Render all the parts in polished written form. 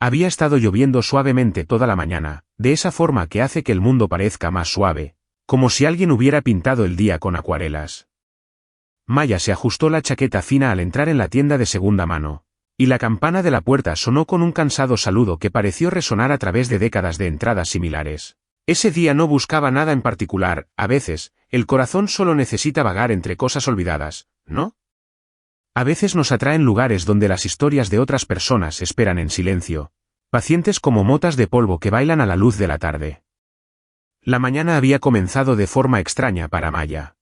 Había estado lloviendo suavemente toda la mañana, de esa forma que hace que el mundo parezca más suave, como si alguien hubiera pintado el día con acuarelas. Maya se ajustó la chaqueta fina al entrar en la tienda de segunda mano, y la campana de la puerta sonó con un cansado saludo que pareció resonar a través de décadas de entradas similares. Ese día no buscaba nada en particular, a veces, el corazón solo necesita vagar entre cosas olvidadas, ¿no? A veces nos atraen lugares donde las historias de otras personas esperan en silencio, pacientes como motas de polvo que bailan a la luz de la tarde. La mañana había comenzado de forma extraña para Maya.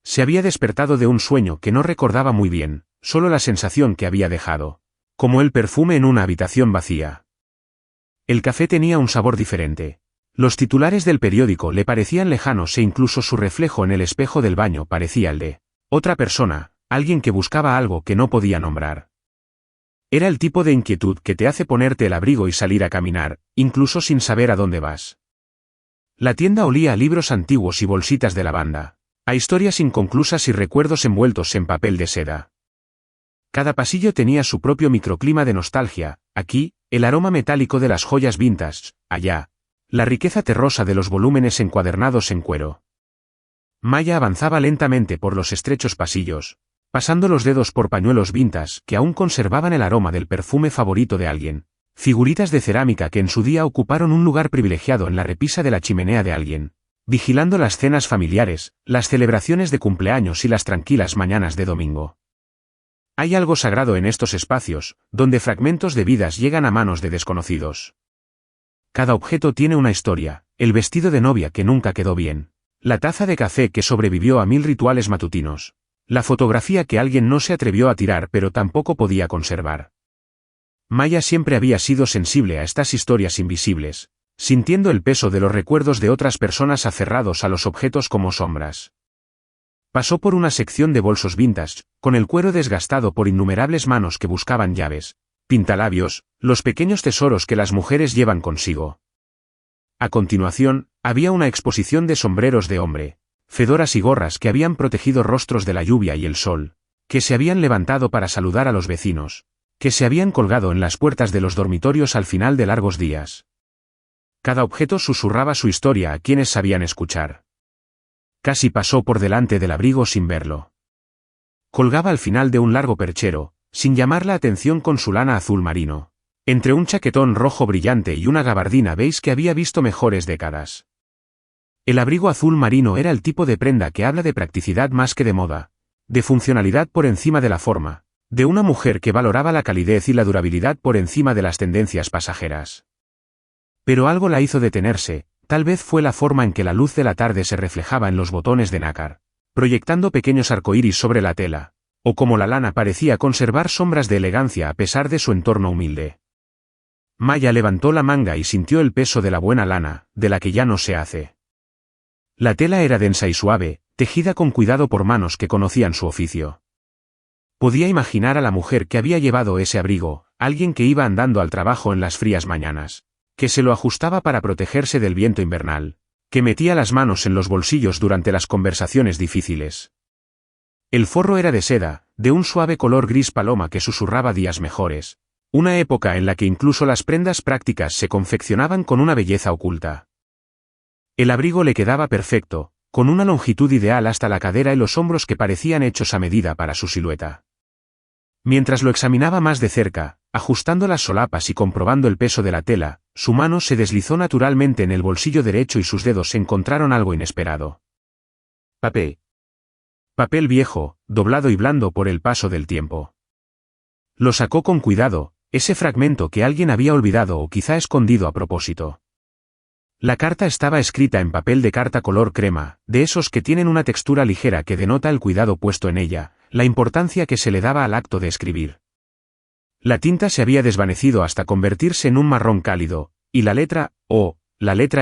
Se había despertado de un sueño que no recordaba muy bien, solo la sensación que había dejado, como el perfume en una habitación vacía. El café tenía un sabor diferente. Los titulares del periódico le parecían lejanos e incluso su reflejo en el espejo del baño parecía el de otra persona, alguien que buscaba algo que no podía nombrar. Era el tipo de inquietud que te hace ponerte el abrigo y salir a caminar, incluso sin saber a dónde vas. La tienda olía a libros antiguos y bolsitas de lavanda, a historias inconclusas y recuerdos envueltos en papel de seda. Cada pasillo tenía su propio microclima de nostalgia, aquí, el aroma metálico de las joyas vintage, allá, la riqueza terrosa de los volúmenes encuadernados en cuero. Maya avanzaba lentamente por los estrechos pasillos, pasando los dedos por pañuelos vintage que aún conservaban el aroma del perfume favorito de alguien, figuritas de cerámica que en su día ocuparon un lugar privilegiado en la repisa de la chimenea de alguien, vigilando las cenas familiares, las celebraciones de cumpleaños y las tranquilas mañanas de domingo. Hay algo sagrado en estos espacios, donde fragmentos de vidas llegan a manos de desconocidos. Cada objeto tiene una historia, el vestido de novia que nunca quedó bien, la taza de café que sobrevivió a 1000 rituales matutinos, la fotografía que alguien no se atrevió a tirar pero tampoco podía conservar. Maya siempre había sido sensible a estas historias invisibles, sintiendo el peso de los recuerdos de otras personas aferrados a los objetos como sombras. Pasó por una sección de bolsos vintage, con el cuero desgastado por innumerables manos que buscaban llaves, pintalabios, los pequeños tesoros que las mujeres llevan consigo. A continuación, había una exposición de sombreros de hombre, fedoras y gorras que habían protegido rostros de la lluvia y el sol, que se habían levantado para saludar a los vecinos, que se habían colgado en las puertas de los dormitorios al final de largos días. Cada objeto susurraba su historia a quienes sabían escuchar. Casi pasó por delante del abrigo sin verlo. Colgaba al final de un largo perchero, sin llamar la atención con su lana azul marino, entre un chaquetón rojo brillante y una gabardina beige que había visto mejores décadas. El abrigo azul marino era el tipo de prenda que habla de practicidad más que de moda, de funcionalidad por encima de la forma, de una mujer que valoraba la calidez y la durabilidad por encima de las tendencias pasajeras. Pero algo la hizo detenerse, tal vez fue la forma en que la luz de la tarde se reflejaba en los botones de nácar, proyectando pequeños arcoíris sobre la tela, o como la lana parecía conservar sombras de elegancia a pesar de su entorno humilde. Maya levantó la manga y sintió el peso de la buena lana, de la que ya no se hace. La tela era densa y suave, tejida con cuidado por manos que conocían su oficio. Podía imaginar a la mujer que había llevado ese abrigo, alguien que iba andando al trabajo en las frías mañanas, que se lo ajustaba para protegerse del viento invernal, que metía las manos en los bolsillos durante las conversaciones difíciles. El forro era de seda, de un suave color gris paloma que susurraba días mejores, una época en la que incluso las prendas prácticas se confeccionaban con una belleza oculta. El abrigo le quedaba perfecto, con una longitud ideal hasta la cadera y los hombros que parecían hechos a medida para su silueta. Mientras lo examinaba más de cerca, ajustando las solapas y comprobando el peso de la tela, su mano se deslizó naturalmente en el bolsillo derecho y sus dedos encontraron algo inesperado. Papel. Papel viejo, doblado y blando por el paso del tiempo. Lo sacó con cuidado, ese fragmento que alguien había olvidado o quizá escondido a propósito. La carta estaba escrita en papel de carta color crema, de esos que tienen una textura ligera que denota el cuidado puesto en ella, la importancia que se le daba al acto de escribir. La tinta se había desvanecido hasta convertirse en un marrón cálido, y la letra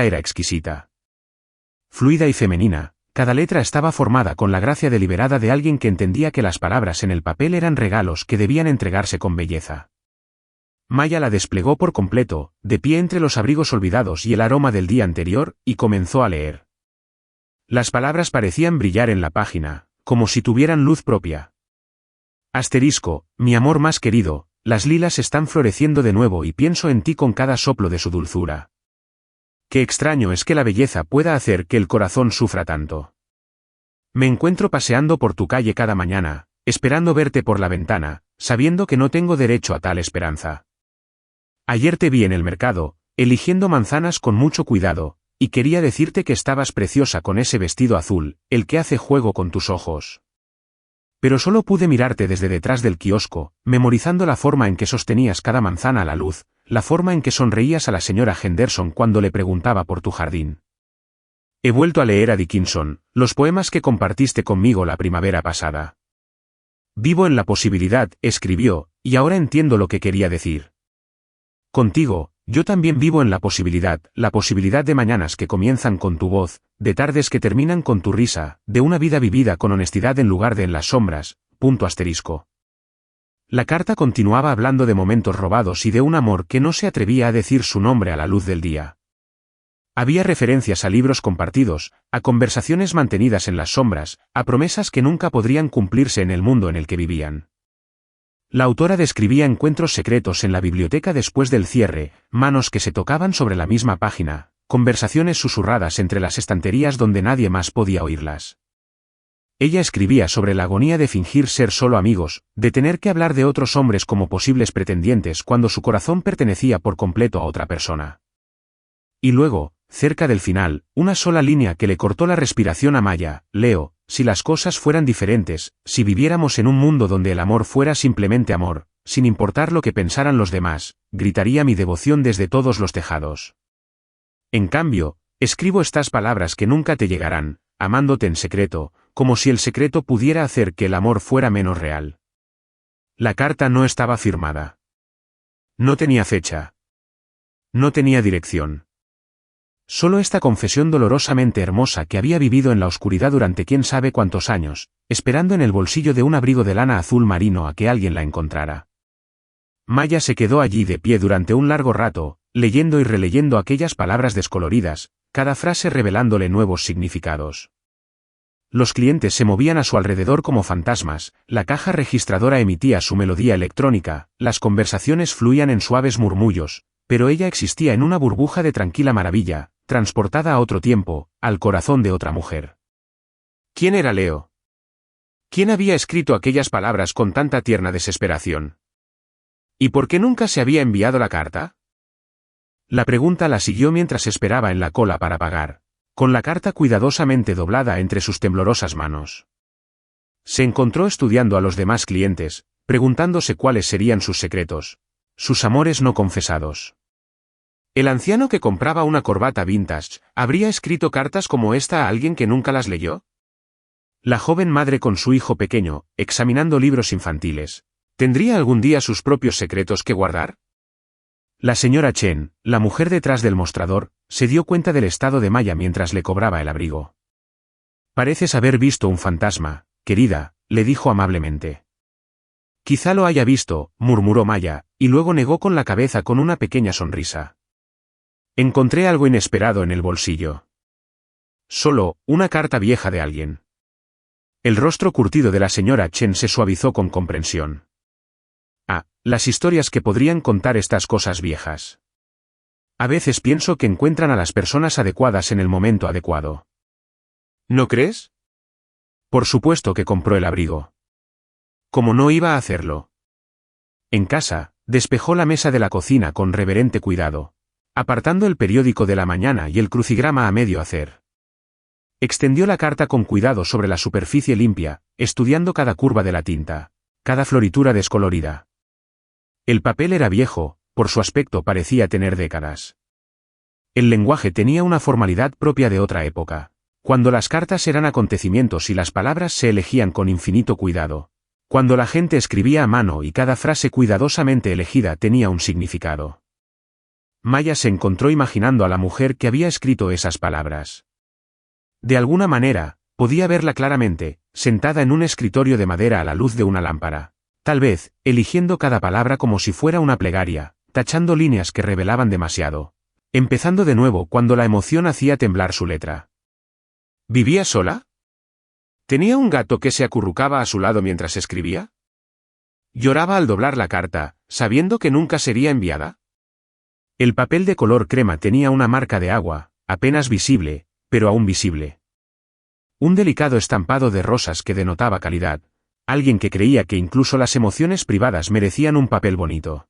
era exquisita. Fluida y femenina, cada letra estaba formada con la gracia deliberada de alguien que entendía que las palabras en el papel eran regalos que debían entregarse con belleza. Maya la desplegó por completo, de pie entre los abrigos olvidados y el aroma del día anterior, y comenzó a leer. Las palabras parecían brillar en la página, como si tuvieran luz propia. Asterisco, mi amor más querido, las lilas están floreciendo de nuevo y pienso en ti con cada soplo de su dulzura. Qué extraño es que la belleza pueda hacer que el corazón sufra tanto. Me encuentro paseando por tu calle cada mañana, esperando verte por la ventana, sabiendo que no tengo derecho a tal esperanza. Ayer te vi en el mercado, eligiendo manzanas con mucho cuidado, y quería decirte que estabas preciosa con ese vestido azul, el que hace juego con tus ojos. Pero solo pude mirarte desde detrás del kiosco, memorizando la forma en que sostenías cada manzana a la luz, la forma en que sonreías a la señora Henderson cuando le preguntaba por tu jardín. He vuelto a leer a Dickinson, los poemas que compartiste conmigo la primavera pasada. Vivo en la posibilidad, escribió, y ahora entiendo lo que quería decir. Contigo, yo también vivo en la posibilidad de mañanas que comienzan con tu voz, de tardes que terminan con tu risa, de una vida vivida con honestidad en lugar de en las sombras, ***. La carta continuaba hablando de momentos robados y de un amor que no se atrevía a decir su nombre a la luz del día. Había referencias a libros compartidos, a conversaciones mantenidas en las sombras, a promesas que nunca podrían cumplirse en el mundo en el que vivían. La autora describía encuentros secretos en la biblioteca después del cierre, manos que se tocaban sobre la misma página, conversaciones susurradas entre las estanterías donde nadie más podía oírlas. Ella escribía sobre la agonía de fingir ser solo amigos, de tener que hablar de otros hombres como posibles pretendientes cuando su corazón pertenecía por completo a otra persona. Y luego, cerca del final, una sola línea que le cortó la respiración a Maya: Leo, si las cosas fueran diferentes, si viviéramos en un mundo donde el amor fuera simplemente amor, sin importar lo que pensaran los demás, gritaría mi devoción desde todos los tejados. En cambio, escribo estas palabras que nunca te llegarán, amándote en secreto, como si el secreto pudiera hacer que el amor fuera menos real. La carta no estaba firmada. No tenía fecha. No tenía dirección. Solo esta confesión dolorosamente hermosa que había vivido en la oscuridad durante quién sabe cuántos años, esperando en el bolsillo de un abrigo de lana azul marino a que alguien la encontrara. Maya se quedó allí de pie durante un largo rato, leyendo y releyendo aquellas palabras descoloridas, cada frase revelándole nuevos significados. Los clientes se movían a su alrededor como fantasmas, la caja registradora emitía su melodía electrónica, las conversaciones fluían en suaves murmullos, pero ella existía en una burbuja de tranquila maravilla, transportada a otro tiempo, al corazón de otra mujer. ¿Quién era Leo? ¿Quién había escrito aquellas palabras con tanta tierna desesperación? ¿Y por qué nunca se había enviado la carta? La pregunta la siguió mientras esperaba en la cola para pagar, con la carta cuidadosamente doblada entre sus temblorosas manos. Se encontró estudiando a los demás clientes, preguntándose cuáles serían sus secretos, sus amores no confesados. El anciano que compraba una corbata vintage, ¿habría escrito cartas como esta a alguien que nunca las leyó? La joven madre con su hijo pequeño, examinando libros infantiles, ¿tendría algún día sus propios secretos que guardar? La señora Chen, la mujer detrás del mostrador, se dio cuenta del estado de Maya mientras le cobraba el abrigo. Pareces haber visto un fantasma, querida, le dijo amablemente. Quizá lo haya visto, murmuró Maya, y luego negó con la cabeza con una pequeña sonrisa. Encontré algo inesperado en el bolsillo. Solo, una carta vieja de alguien. El rostro curtido de la señora Chen se suavizó con comprensión. Ah, las historias que podrían contar estas cosas viejas. A veces pienso que encuentran a las personas adecuadas en el momento adecuado. ¿No crees? Por supuesto que compró el abrigo. ¿Cómo no iba a hacerlo? En casa, despejó la mesa de la cocina con reverente cuidado, apartando el periódico de la mañana y el crucigrama a medio hacer. Extendió la carta con cuidado sobre la superficie limpia, estudiando cada curva de la tinta, cada floritura descolorida. El papel era viejo, por su aspecto parecía tener décadas. El lenguaje tenía una formalidad propia de otra época, cuando las cartas eran acontecimientos y las palabras se elegían con infinito cuidado, cuando la gente escribía a mano y cada frase cuidadosamente elegida tenía un significado. Maya se encontró imaginando a la mujer que había escrito esas palabras. De alguna manera, podía verla claramente, sentada en un escritorio de madera a la luz de una lámpara, tal vez, eligiendo cada palabra como si fuera una plegaria, tachando líneas que revelaban demasiado, empezando de nuevo cuando la emoción hacía temblar su letra. ¿Vivía sola? ¿Tenía un gato que se acurrucaba a su lado mientras escribía? Lloraba al doblar la carta, sabiendo que nunca sería enviada. El papel de color crema tenía una marca de agua, apenas visible, pero aún visible. Un delicado estampado de rosas que denotaba calidad, alguien que creía que incluso las emociones privadas merecían un papel bonito.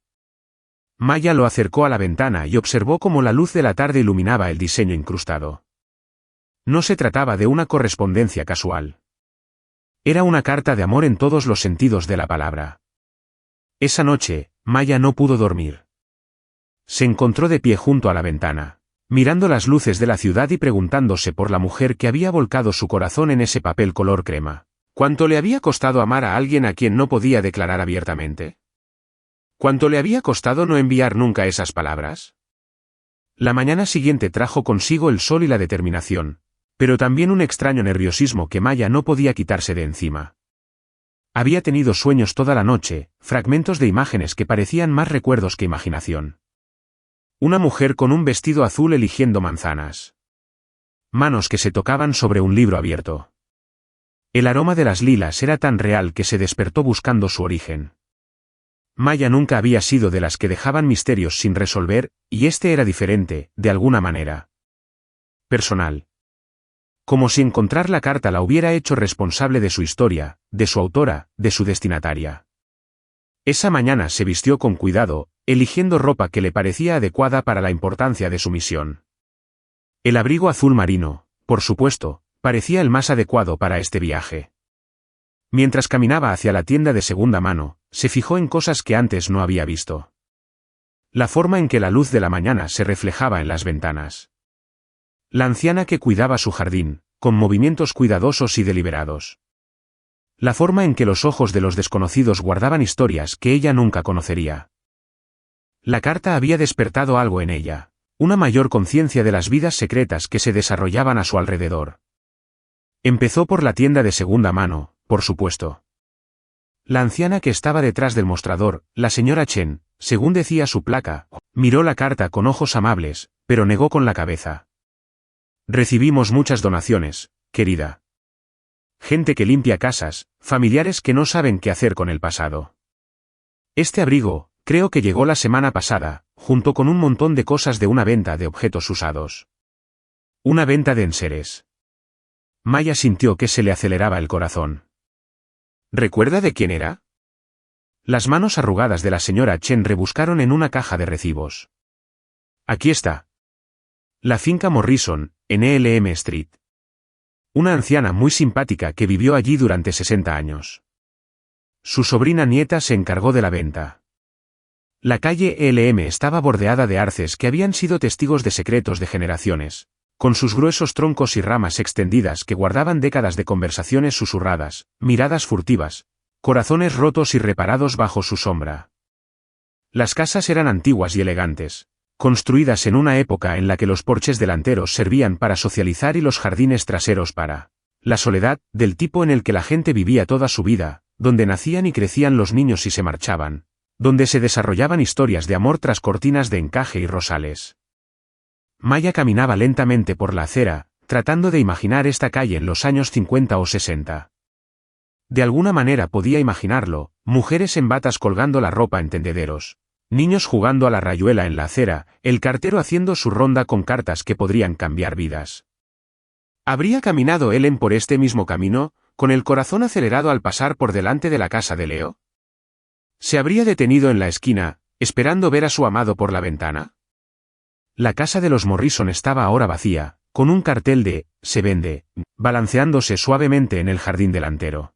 Maya lo acercó a la ventana y observó cómo la luz de la tarde iluminaba el diseño incrustado. No se trataba de una correspondencia casual. Era una carta de amor en todos los sentidos de la palabra. Esa noche, Maya no pudo dormir. Se encontró de pie junto a la ventana, mirando las luces de la ciudad y preguntándose por la mujer que había volcado su corazón en ese papel color crema. ¿Cuánto le había costado amar a alguien a quien no podía declarar abiertamente? ¿Cuánto le había costado no enviar nunca esas palabras? La mañana siguiente trajo consigo el sol y la determinación, pero también un extraño nerviosismo que Maya no podía quitarse de encima. Había tenido sueños toda la noche, fragmentos de imágenes que parecían más recuerdos que imaginación. Una mujer con un vestido azul eligiendo manzanas. Manos que se tocaban sobre un libro abierto. El aroma de las lilas era tan real que se despertó buscando su origen. Maya nunca había sido de las que dejaban misterios sin resolver, y este era diferente, de alguna manera. Personal. Como si encontrar la carta la hubiera hecho responsable de su historia, de su autora, de su destinataria. Esa mañana se vistió con cuidado, eligiendo ropa que le parecía adecuada para la importancia de su misión. El abrigo azul marino, por supuesto, parecía el más adecuado para este viaje. Mientras caminaba hacia la tienda de segunda mano, se fijó en cosas que antes no había visto. La forma en que la luz de la mañana se reflejaba en las ventanas. La anciana que cuidaba su jardín, con movimientos cuidadosos y deliberados. La forma en que los ojos de los desconocidos guardaban historias que ella nunca conocería. La carta había despertado algo en ella, una mayor conciencia de las vidas secretas que se desarrollaban a su alrededor. Empezó por la tienda de segunda mano, por supuesto. La anciana que estaba detrás del mostrador, la señora Chen, según decía su placa, miró la carta con ojos amables, pero negó con la cabeza. Recibimos muchas donaciones, querida. Gente que limpia casas, familiares que no saben qué hacer con el pasado. Este abrigo, creo que llegó la semana pasada, junto con un montón de cosas de una venta de objetos usados. Una venta de enseres. Maya sintió que se le aceleraba el corazón. ¿Recuerda de quién era? Las manos arrugadas de la señora Chen rebuscaron en una caja de recibos. Aquí está. La finca Morrison, en Elm Street. Una anciana muy simpática que vivió allí durante 60 años. Su sobrina nieta se encargó de la venta. La calle Elm estaba bordeada de arces que habían sido testigos de secretos de generaciones, con sus gruesos troncos y ramas extendidas que guardaban décadas de conversaciones susurradas, miradas furtivas, corazones rotos y reparados bajo su sombra. Las casas eran antiguas y elegantes, construidas en una época en la que los porches delanteros servían para socializar y los jardines traseros para la soledad, del tipo en el que la gente vivía toda su vida, donde nacían y crecían los niños y se marchaban, donde se desarrollaban historias de amor tras cortinas de encaje y rosales. Maya caminaba lentamente por la acera, tratando de imaginar esta calle en los años 50 o 60. De alguna manera podía imaginarlo, mujeres en batas colgando la ropa en tendederos, niños jugando a la rayuela en la acera, el cartero haciendo su ronda con cartas que podrían cambiar vidas. ¿Habría caminado Ellen por este mismo camino, con el corazón acelerado al pasar por delante de la casa de Leo? ¿Se habría detenido en la esquina, esperando ver a su amado por la ventana? La casa de los Morrison estaba ahora vacía, con un cartel de «Se vende», balanceándose suavemente en el jardín delantero.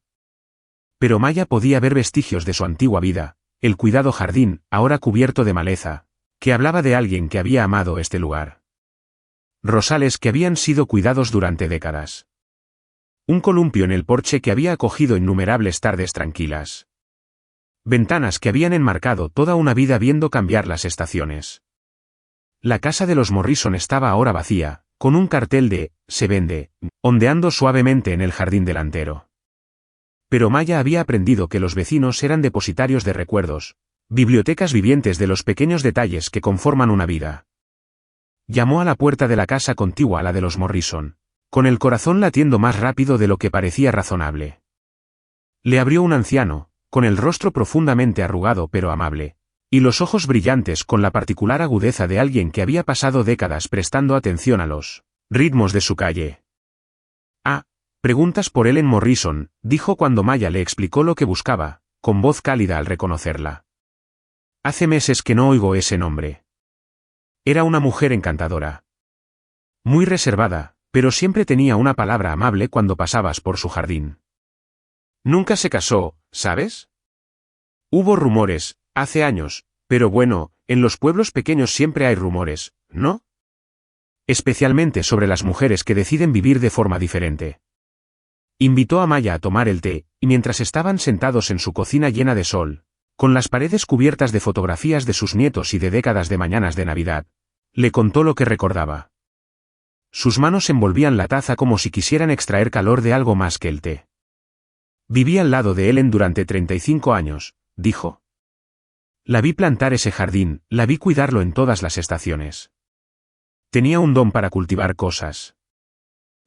Pero Maya podía ver vestigios de su antigua vida, el cuidado jardín, ahora cubierto de maleza, que hablaba de alguien que había amado este lugar. Rosales que habían sido cuidados durante décadas. Un columpio en el porche que había acogido innumerables tardes tranquilas. Ventanas que habían enmarcado toda una vida viendo cambiar las estaciones. La casa de los Morrison estaba ahora vacía, con un cartel de «Se vende», ondeando suavemente en el jardín delantero. Pero Maya había aprendido que los vecinos eran depositarios de recuerdos, bibliotecas vivientes de los pequeños detalles que conforman una vida. Llamó a la puerta de la casa contigua a la de los Morrison, con el corazón latiendo más rápido de lo que parecía razonable. Le abrió un anciano, con el rostro profundamente arrugado pero amable, y los ojos brillantes con la particular agudeza de alguien que había pasado décadas prestando atención a los ritmos de su calle. Ah, preguntas por Ellen Morrison, dijo cuando Maya le explicó lo que buscaba, con voz cálida al reconocerla. Hace meses que no oigo ese nombre. Era una mujer encantadora. Muy reservada, pero siempre tenía una palabra amable cuando pasabas por su jardín. Nunca se casó, ¿sabes? Hubo rumores, hace años, pero bueno, en los pueblos pequeños siempre hay rumores, ¿no? Especialmente sobre las mujeres que deciden vivir de forma diferente. Invitó a Maya a tomar el té, y mientras estaban sentados en su cocina llena de sol, con las paredes cubiertas de fotografías de sus nietos y de décadas de mañanas de Navidad, le contó lo que recordaba. Sus manos envolvían la taza como si quisieran extraer calor de algo más que el té. Viví al lado de Ellen durante 35 años, dijo. La vi plantar ese jardín, la vi cuidarlo en todas las estaciones. Tenía un don para cultivar cosas.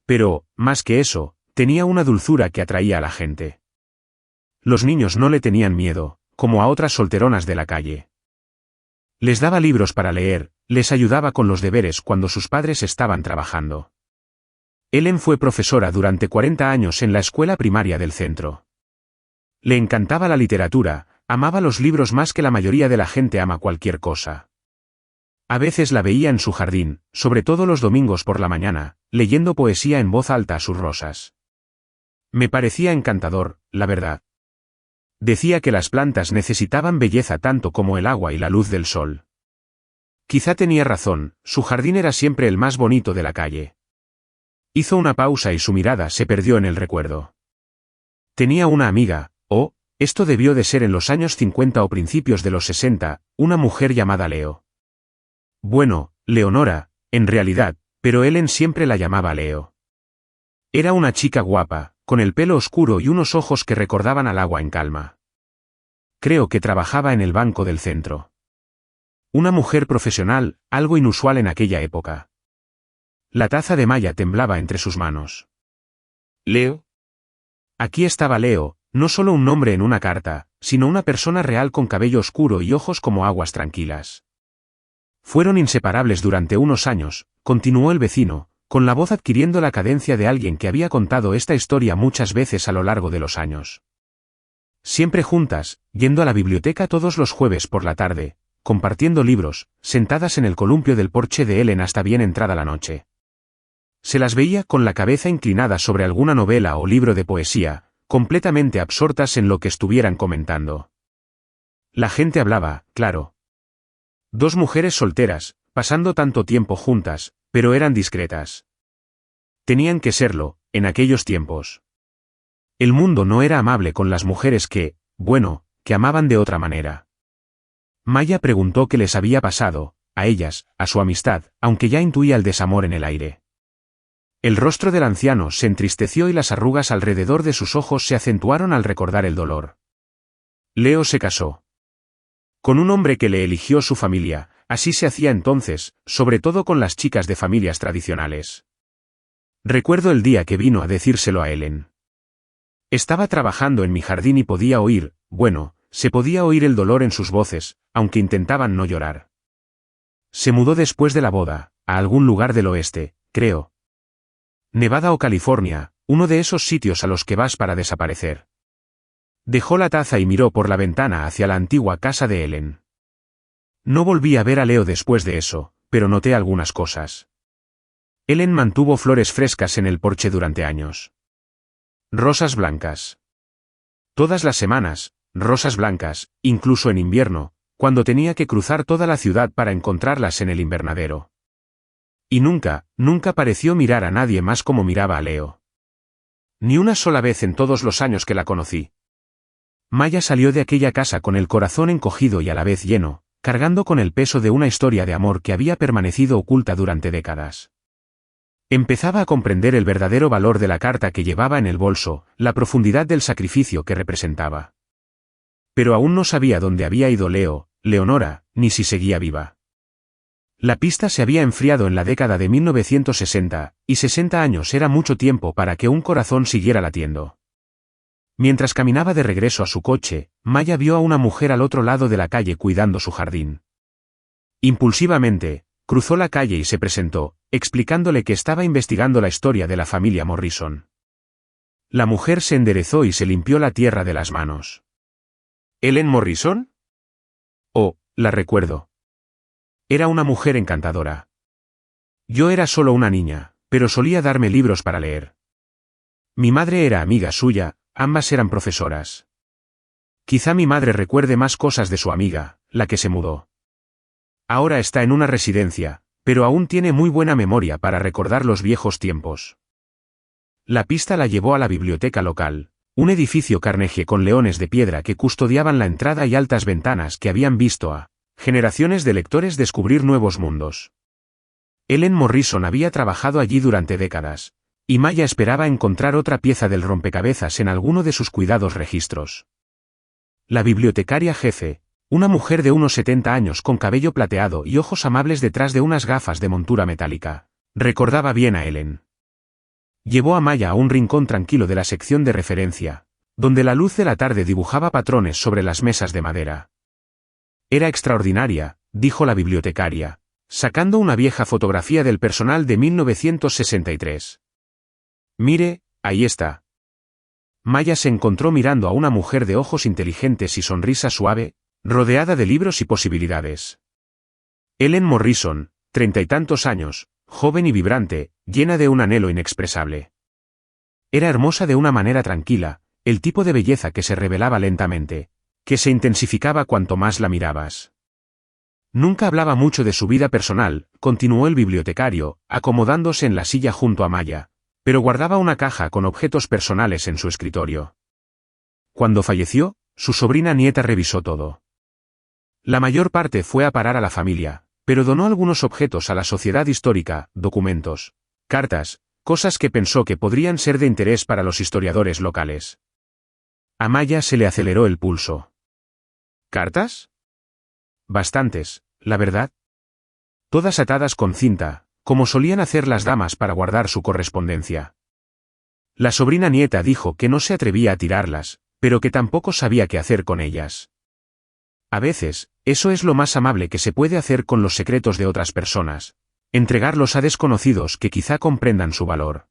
Pero, más que eso, tenía una dulzura que atraía a la gente. Los niños no le tenían miedo, como a otras solteronas de la calle. Les daba libros para leer, les ayudaba con los deberes cuando sus padres estaban trabajando. Ellen fue profesora durante 40 años en la escuela primaria del centro. Le encantaba la literatura, amaba los libros más que la mayoría de la gente ama cualquier cosa. A veces la veía en su jardín, sobre todo los domingos por la mañana, leyendo poesía en voz alta a sus rosas. Me parecía encantador, la verdad. Decía que las plantas necesitaban belleza tanto como el agua y la luz del sol. Quizá tenía razón, su jardín era siempre el más bonito de la calle. Hizo una pausa y su mirada se perdió en el recuerdo. Tenía una amiga, esto debió de ser en los años 50 o principios de los 60, una mujer llamada Leo. Bueno, Leonora, en realidad, pero Ellen siempre la llamaba Leo. Era una chica guapa, con el pelo oscuro y unos ojos que recordaban al agua en calma. Creo que trabajaba en el banco del centro. Una mujer profesional, algo inusual en aquella época. La taza de Maya temblaba entre sus manos. ¿Leo? Aquí estaba Leo, no solo un nombre en una carta, sino una persona real con cabello oscuro y ojos como aguas tranquilas. Fueron inseparables durante unos años, continuó el vecino, con la voz adquiriendo la cadencia de alguien que había contado esta historia muchas veces a lo largo de los años. Siempre juntas, yendo a la biblioteca todos los jueves por la tarde, compartiendo libros, sentadas en el columpio del porche de Ellen hasta bien entrada la noche. Se las veía con la cabeza inclinada sobre alguna novela o libro de poesía, completamente absortas en lo que estuvieran comentando. La gente hablaba, claro. Dos mujeres solteras, pasando tanto tiempo juntas, pero eran discretas. Tenían que serlo, en aquellos tiempos. El mundo no era amable con las mujeres que amaban de otra manera. Maya preguntó qué les había pasado, a ellas, a su amistad, aunque ya intuía el desamor en el aire. El rostro del anciano se entristeció y las arrugas alrededor de sus ojos se acentuaron al recordar el dolor. Leo se casó con un hombre que le eligió su familia, así se hacía entonces, sobre todo con las chicas de familias tradicionales. Recuerdo el día que vino a decírselo a Ellen. Estaba trabajando en mi jardín y podía oír, se podía oír el dolor en sus voces, aunque intentaban no llorar. Se mudó después de la boda, a algún lugar del oeste, creo. Nevada o California, uno de esos sitios a los que vas para desaparecer. Dejó la taza y miró por la ventana hacia la antigua casa de Ellen. No volví a ver a Leo después de eso, pero noté algunas cosas. Ellen mantuvo flores frescas en el porche durante años. Rosas blancas. Todas las semanas, rosas blancas, incluso en invierno, cuando tenía que cruzar toda la ciudad para encontrarlas en el invernadero. Y nunca pareció mirar a nadie más como miraba a Leo. Ni una sola vez en todos los años que la conocí. Maya salió de aquella casa con el corazón encogido y a la vez lleno, cargando con el peso de una historia de amor que había permanecido oculta durante décadas. Empezaba a comprender el verdadero valor de la carta que llevaba en el bolso, la profundidad del sacrificio que representaba. Pero aún no sabía dónde había ido Leonora, ni si seguía viva. La pista se había enfriado en la década de 1960, y 60 años era mucho tiempo para que un corazón siguiera latiendo. Mientras caminaba de regreso a su coche, Maya vio a una mujer al otro lado de la calle cuidando su jardín. Impulsivamente, cruzó la calle y se presentó, explicándole que estaba investigando la historia de la familia Morrison. La mujer se enderezó y se limpió la tierra de las manos. ¿Ellen Morrison? Oh, la recuerdo. Era una mujer encantadora. Yo era solo una niña, pero solía darme libros para leer. Mi madre era amiga suya, ambas eran profesoras. Quizá mi madre recuerde más cosas de su amiga, la que se mudó. Ahora está en una residencia, pero aún tiene muy buena memoria para recordar los viejos tiempos. La pista la llevó a la biblioteca local, un edificio Carnegie con leones de piedra que custodiaban la entrada y altas ventanas que habían visto a generaciones de lectores descubrir nuevos mundos. Ellen Morrison había trabajado allí durante décadas, y Maya esperaba encontrar otra pieza del rompecabezas en alguno de sus cuidados registros. La bibliotecaria jefe, una mujer de unos 70 años con cabello plateado y ojos amables detrás de unas gafas de montura metálica, recordaba bien a Ellen. Llevó a Maya a un rincón tranquilo de la sección de referencia, donde la luz de la tarde dibujaba patrones sobre las mesas de madera. Era extraordinaria, dijo la bibliotecaria, sacando una vieja fotografía del personal de 1963. Mire, ahí está. Maya se encontró mirando a una mujer de ojos inteligentes y sonrisa suave, rodeada de libros y posibilidades. Ellen Morrison, 30 y tantos años, joven y vibrante, llena de un anhelo inexpresable. Era hermosa de una manera tranquila, el tipo de belleza que se revelaba lentamente, que se intensificaba cuanto más la mirabas. Nunca hablaba mucho de su vida personal, continuó el bibliotecario, acomodándose en la silla junto a Maya, pero guardaba una caja con objetos personales en su escritorio. Cuando falleció, su sobrina nieta revisó todo. La mayor parte fue a parar a la familia, pero donó algunos objetos a la sociedad histórica, documentos, cartas, cosas que pensó que podrían ser de interés para los historiadores locales. A Maya se le aceleró el pulso. ¿Cartas? Bastantes, la verdad. Todas atadas con cinta, como solían hacer las damas para guardar su correspondencia. La sobrina nieta dijo que no se atrevía a tirarlas, pero que tampoco sabía qué hacer con ellas. A veces, eso es lo más amable que se puede hacer con los secretos de otras personas, entregarlos a desconocidos que quizá comprendan su valor.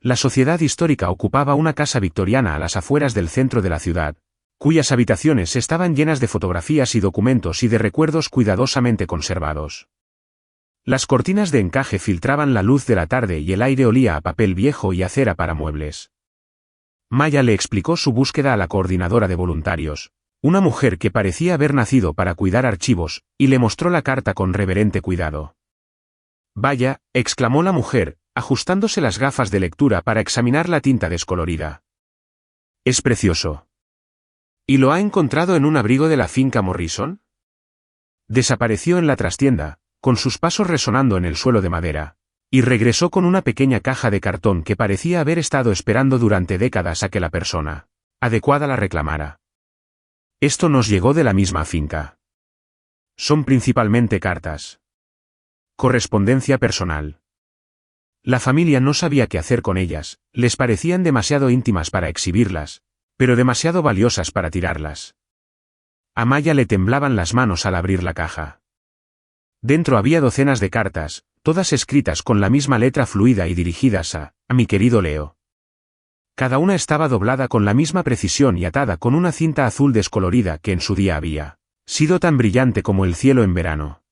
La sociedad histórica ocupaba una casa victoriana a las afueras del centro de la ciudad, cuyas habitaciones estaban llenas de fotografías y documentos y de recuerdos cuidadosamente conservados. Las cortinas de encaje filtraban la luz de la tarde y el aire olía a papel viejo y a cera para muebles. Maya le explicó su búsqueda a la coordinadora de voluntarios, una mujer que parecía haber nacido para cuidar archivos, y le mostró la carta con reverente cuidado. «Vaya», exclamó la mujer, ajustándose las gafas de lectura para examinar la tinta descolorida. «Es precioso». ¿Y lo ha encontrado en un abrigo de la finca Morrison? Desapareció en la trastienda, con sus pasos resonando en el suelo de madera, y regresó con una pequeña caja de cartón que parecía haber estado esperando durante décadas a que la persona adecuada la reclamara. Esto nos llegó de la misma finca. Son principalmente cartas. Correspondencia personal. La familia no sabía qué hacer con ellas, les parecían demasiado íntimas para exhibirlas, pero demasiado valiosas para tirarlas. A Maya le temblaban las manos al abrir la caja. Dentro había docenas de cartas, todas escritas con la misma letra fluida y dirigidas a mi querido Leo. Cada una estaba doblada con la misma precisión y atada con una cinta azul descolorida que en su día había sido tan brillante como el cielo en verano.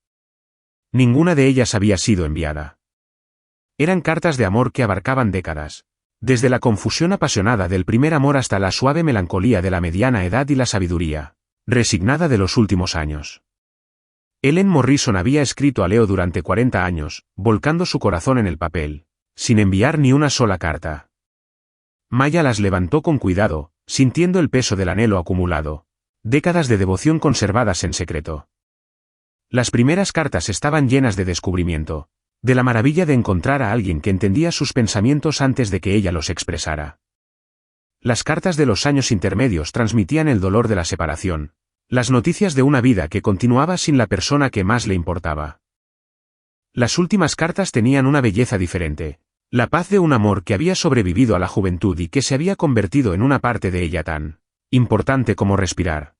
Ninguna de ellas había sido enviada. Eran cartas de amor que abarcaban décadas, desde la confusión apasionada del primer amor hasta la suave melancolía de la mediana edad y la sabiduría resignada de los últimos años. Ellen Morrison había escrito a Leo durante 40 años, volcando su corazón en el papel, sin enviar ni una sola carta. Maya las levantó con cuidado, sintiendo el peso del anhelo acumulado, décadas de devoción conservadas en secreto. Las primeras cartas estaban llenas de descubrimiento, de la maravilla de encontrar a alguien que entendía sus pensamientos antes de que ella los expresara. Las cartas de los años intermedios transmitían el dolor de la separación, las noticias de una vida que continuaba sin la persona que más le importaba. Las últimas cartas tenían una belleza diferente, La paz de un amor que había sobrevivido a la juventud y que se había convertido en una parte de ella tan importante como respirar.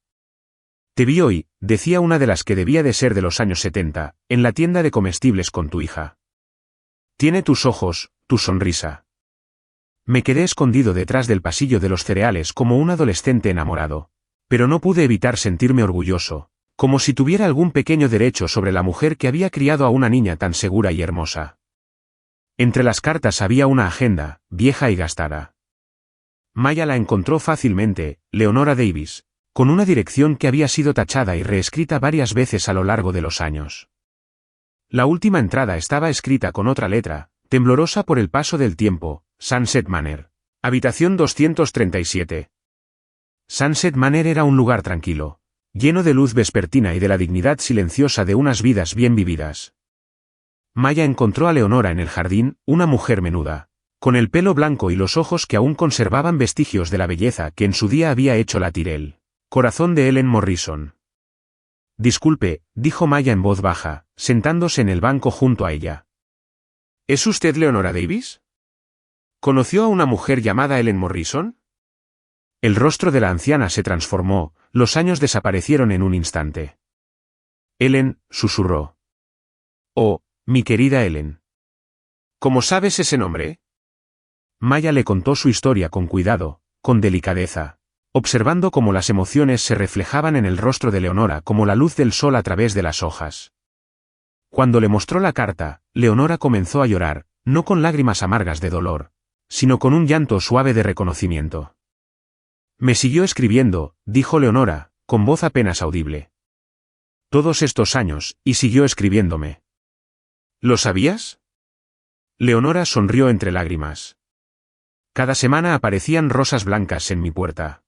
Te vi hoy, decía una de las que debía de ser de los años 70, en la tienda de comestibles con tu hija. Tiene tus ojos, tu sonrisa. Me quedé escondido detrás del pasillo de los cereales como un adolescente enamorado, pero no pude evitar sentirme orgulloso, como si tuviera algún pequeño derecho sobre la mujer que había criado a una niña tan segura y hermosa. Entre las cartas había una agenda, vieja y gastada. Maya la encontró fácilmente, Leonora Davis, con una dirección que había sido tachada y reescrita varias veces a lo largo de los años. La última entrada estaba escrita con otra letra, temblorosa por el paso del tiempo: Sunset Manor. Habitación 237. Sunset Manor era un lugar tranquilo, lleno de luz vespertina y de la dignidad silenciosa de unas vidas bien vividas. Maya encontró a Leonora en el jardín, una mujer menuda, con el pelo blanco y los ojos que aún conservaban vestigios de la belleza que en su día había hecho latir el corazón de Ellen Morrison. Disculpe, dijo Maya en voz baja, sentándose en el banco junto a ella. ¿Es usted Leonora Davis? ¿Conoció a una mujer llamada Ellen Morrison? El rostro de la anciana se transformó, los años desaparecieron en un instante. Ellen, susurró. Oh, mi querida Ellen. ¿Cómo sabes ese nombre? Maya le contó su historia con cuidado, con delicadeza, observando cómo las emociones se reflejaban en el rostro de Leonora como la luz del sol a través de las hojas. Cuando le mostró la carta, Leonora comenzó a llorar, no con lágrimas amargas de dolor, sino con un llanto suave de reconocimiento. Me siguió escribiendo, dijo Leonora, con voz apenas audible. Todos estos años, y siguió escribiéndome. ¿Lo sabías? Leonora sonrió entre lágrimas. Cada semana aparecían rosas blancas en mi puerta.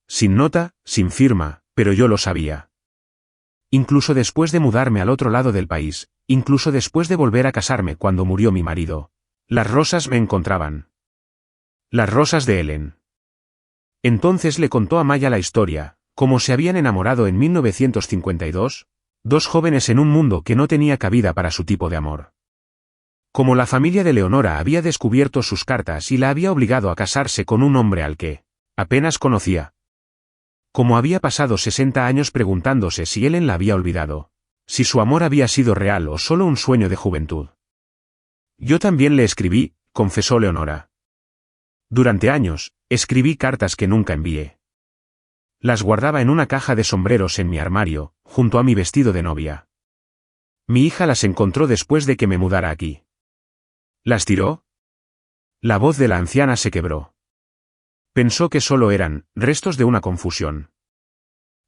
Sin nota, sin firma, pero yo lo sabía. Incluso después de mudarme al otro lado del país, incluso después de volver a casarme cuando murió mi marido, las rosas me encontraban. Las rosas de Ellen. Entonces le contó a Maya la historia, cómo se habían enamorado en 1952, dos jóvenes en un mundo que no tenía cabida para su tipo de amor. Como la familia de Leonora había descubierto sus cartas y la había obligado a casarse con un hombre al que apenas conocía. Como había pasado 60 años preguntándose si Ellen la había olvidado, si su amor había sido real o solo un sueño de juventud. Yo también le escribí, confesó Leonora. Durante años, escribí cartas que nunca envié. Las guardaba en una caja de sombreros en mi armario, junto a mi vestido de novia. Mi hija las encontró después de que me mudara aquí. ¿Las tiró? La voz de la anciana se quebró. Pensó que solo eran restos de una confusión.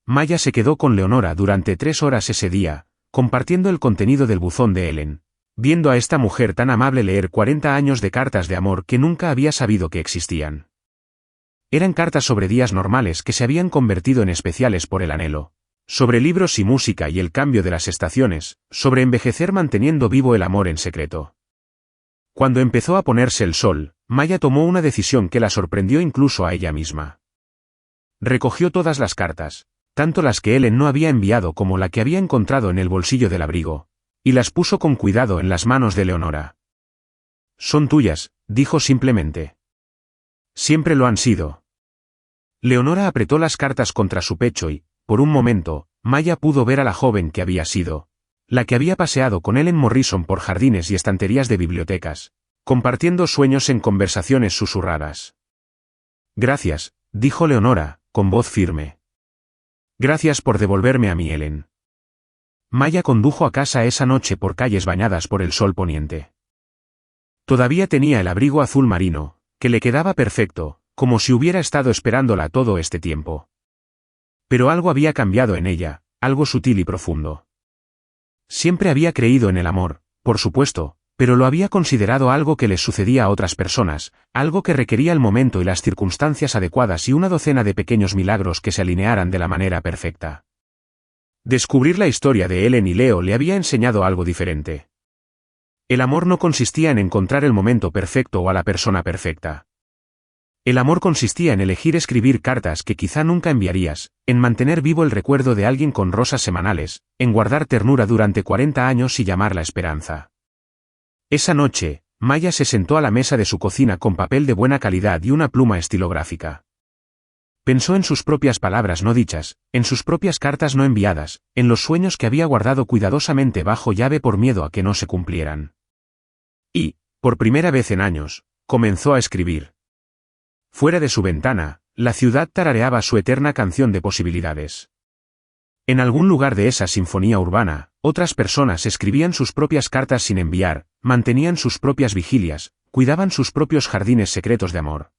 Maya se quedó con Leonora durante 3 horas ese día, compartiendo el contenido del buzón de Ellen, viendo a esta mujer tan amable leer 40 años de cartas de amor que nunca había sabido que existían. Eran cartas sobre días normales que se habían convertido en especiales por el anhelo, sobre libros y música y el cambio de las estaciones, sobre envejecer manteniendo vivo el amor en secreto. Cuando empezó a ponerse el sol, Maya tomó una decisión que la sorprendió incluso a ella misma. Recogió todas las cartas, tanto las que Ellen no había enviado como la que había encontrado en el bolsillo del abrigo, y las puso con cuidado en las manos de Leonora. Son tuyas, dijo simplemente. Siempre lo han sido. Leonora apretó las cartas contra su pecho y, por un momento, Maya pudo ver a la joven que había sido, la que había paseado con Ellen Morrison por jardines y estanterías de bibliotecas, compartiendo sueños en conversaciones susurradas. Gracias, dijo Leonora, con voz firme. Gracias por devolverme a mi Ellen. Maya condujo a casa esa noche por calles bañadas por el sol poniente. Todavía tenía el abrigo azul marino, que le quedaba perfecto, como si hubiera estado esperándola todo este tiempo. Pero algo había cambiado en ella, algo sutil y profundo. Siempre había creído en el amor, por supuesto, pero lo había considerado algo que les sucedía a otras personas, algo que requería el momento y las circunstancias adecuadas y una docena de pequeños milagros que se alinearan de la manera perfecta. Descubrir la historia de Ellen y Leo le había enseñado algo diferente. El amor no consistía en encontrar el momento perfecto o a la persona perfecta. El amor consistía en elegir escribir cartas que quizá nunca enviarías, en mantener vivo el recuerdo de alguien con rosas semanales, en guardar ternura durante 40 años y llamarla esperanza. Esa noche, Maya se sentó a la mesa de su cocina con papel de buena calidad y una pluma estilográfica. Pensó en sus propias palabras no dichas, en sus propias cartas no enviadas, en los sueños que había guardado cuidadosamente bajo llave por miedo a que no se cumplieran. Y, por primera vez en años, comenzó a escribir. Fuera de su ventana, la ciudad tarareaba su eterna canción de posibilidades. En algún lugar de esa sinfonía urbana, otras personas escribían sus propias cartas sin enviar, mantenían sus propias vigilias, cuidaban sus propios jardines secretos de amor.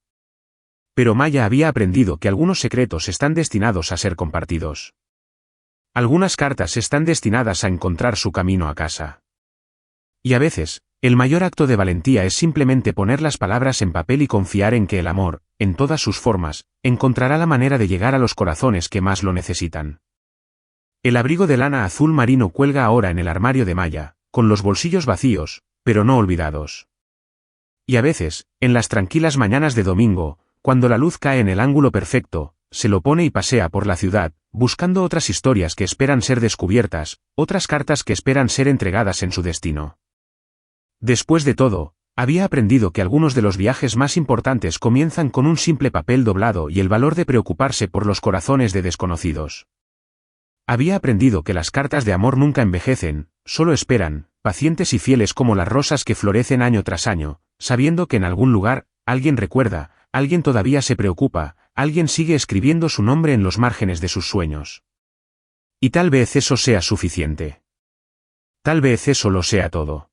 Pero Maya había aprendido que algunos secretos están destinados a ser compartidos. Algunas cartas están destinadas a encontrar su camino a casa. Y a veces, el mayor acto de valentía es simplemente poner las palabras en papel y confiar en que el amor, en todas sus formas, encontrará la manera de llegar a los corazones que más lo necesitan. El abrigo de lana azul marino cuelga ahora en el armario de Maya, con los bolsillos vacíos, pero no olvidados. Y a veces, en las tranquilas mañanas de domingo, cuando la luz cae en el ángulo perfecto, se lo pone y pasea por la ciudad, buscando otras historias que esperan ser descubiertas, otras cartas que esperan ser entregadas en su destino. Después de todo, había aprendido que algunos de los viajes más importantes comienzan con un simple papel doblado y el valor de preocuparse por los corazones de desconocidos. Había aprendido que las cartas de amor nunca envejecen, solo esperan, pacientes y fieles como las rosas que florecen año tras año, sabiendo que en algún lugar, alguien recuerda, alguien todavía se preocupa, alguien sigue escribiendo su nombre en los márgenes de sus sueños. Y tal vez eso sea suficiente. Tal vez eso lo sea todo.